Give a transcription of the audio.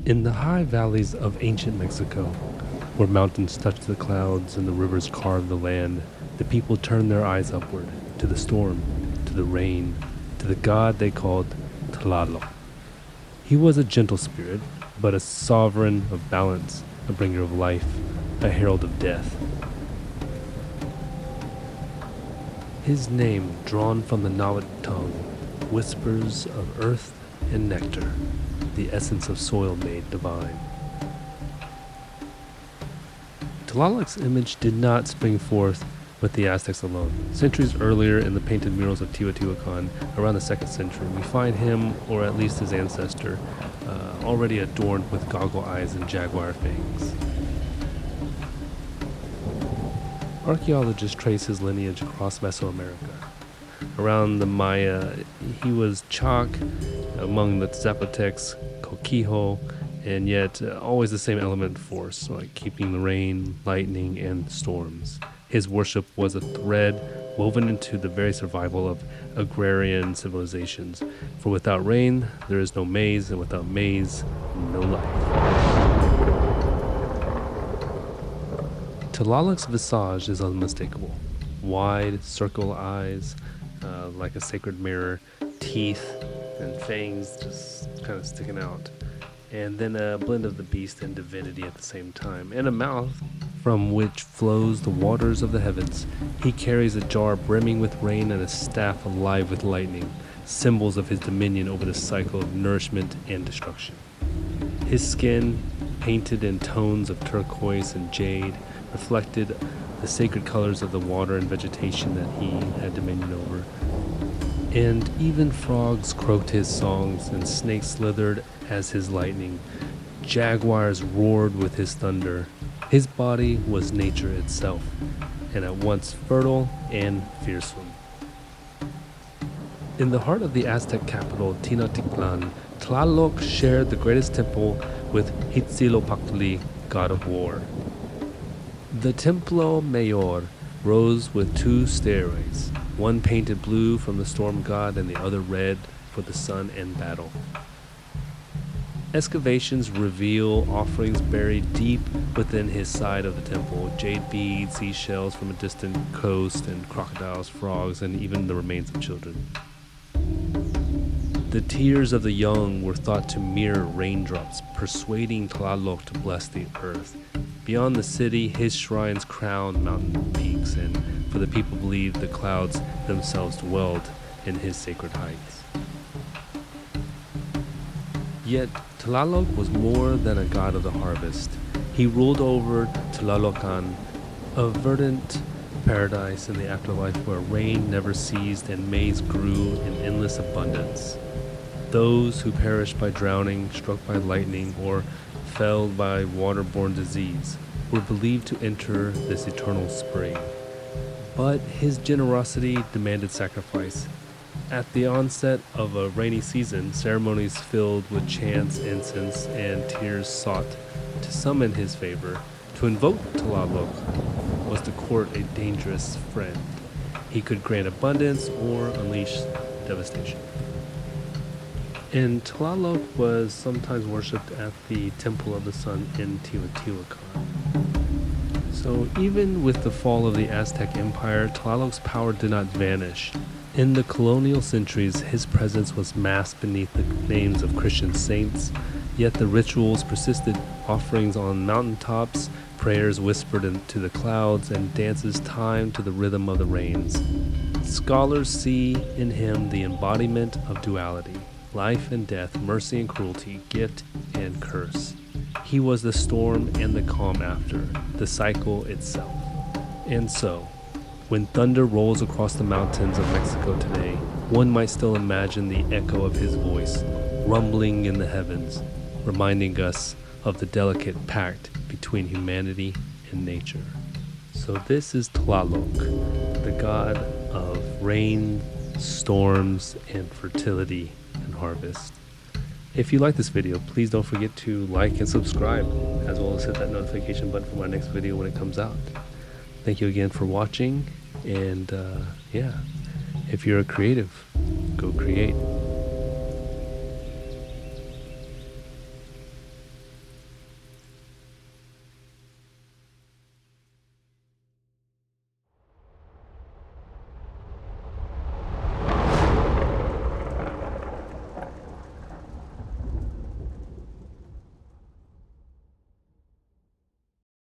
In the high valleys of ancient Mexico, where mountains touch the clouds and the rivers carve the land, the people turned their eyes upward, to the storm, to the rain, to the god they called Tlaloc. He was a gentle spirit, but a sovereign of balance, a bringer of life, a herald of death. His name, drawn from the Nahuatl tongue, whispers of earth and nectar, the essence of soil made divine. Tlaloc's image did not spring forth with the Aztecs alone. Centuries earlier, in the painted murals of Teotihuacan, around the 2nd century, we find him, or at least his ancestor, already adorned with goggle eyes and jaguar fangs. Archaeologists trace his lineage across Mesoamerica. Around the Maya, he was Chalk, among the Zapotecs, Coquijo, and yet always the same element force, like keeping the rain, lightning, and storms. His worship was a thread woven into the very survival of agrarian civilizations. For without rain, there is no maize, and without maize, no life. Tlaloc's visage is unmistakable. Wide, circle eyes, like a sacred mirror, teeth and fangs just kind of sticking out. And then a blend of the beast and divinity at the same time, and a mouth from which flows the waters of the heavens. He carries a jar brimming with rain and a staff alive with lightning, symbols of his dominion over the cycle of nourishment and destruction. His skin, painted in tones of turquoise and jade, reflected the sacred colors of the water and vegetation that he had dominion over. And even frogs croaked his songs, and snakes slithered as his lightning. Jaguars roared with his thunder. His body was nature itself, and at once fertile and fearsome. In the heart of the Aztec capital, Tenochtitlan, Tlaloc shared the greatest temple with Huitzilopochtli, god of war. The Templo Mayor rose with 2 stairways, one painted blue from the storm god and the other red for the sun and battle. Excavations reveal offerings buried deep within his side of the temple, jade beads, seashells from a distant coast, and crocodiles, frogs, and even the remains of children. The tears of the young were thought to mirror raindrops, persuading Tlaloc to bless the earth. Beyond the city, his shrines crowned mountain peaks, and for the people believed the clouds themselves dwelled in his sacred heights. Yet Tlaloc was more than a god of the harvest. He ruled over Tlālocan, a verdant paradise in the afterlife where rain never ceased and maize grew in endless abundance. Those who perished by drowning, struck by lightning, or felled by waterborne disease were believed to enter this eternal spring. But his generosity demanded sacrifice. At the onset of a rainy season, ceremonies filled with chants, incense, and tears sought to summon his favor. To invoke Tlaloc was to court a dangerous friend. He could grant abundance or unleash devastation. And Tlaloc was sometimes worshipped at the Temple of the Sun in Teotihuacan. So even with the fall of the Aztec Empire, Tlaloc's power did not vanish. In the colonial centuries, his presence was masked beneath the names of Christian saints, yet the rituals persisted, offerings on mountaintops, prayers whispered into the clouds, and dances timed to the rhythm of the rains. Scholars see in him the embodiment of duality, life and death, mercy and cruelty, gift and curse. He was the storm and the calm after, the cycle itself. And so, when thunder rolls across the mountains of Mexico today, one might still imagine the echo of his voice, rumbling in the heavens, reminding us of the delicate pact between humanity and nature. So this is Tlaloc, the god of rain, storms, and fertility and harvest. If you like this video, please don't forget to like and subscribe, as well as hit that notification button for my next video when it comes out. Thank you again for watching, and if you're a creative, go create.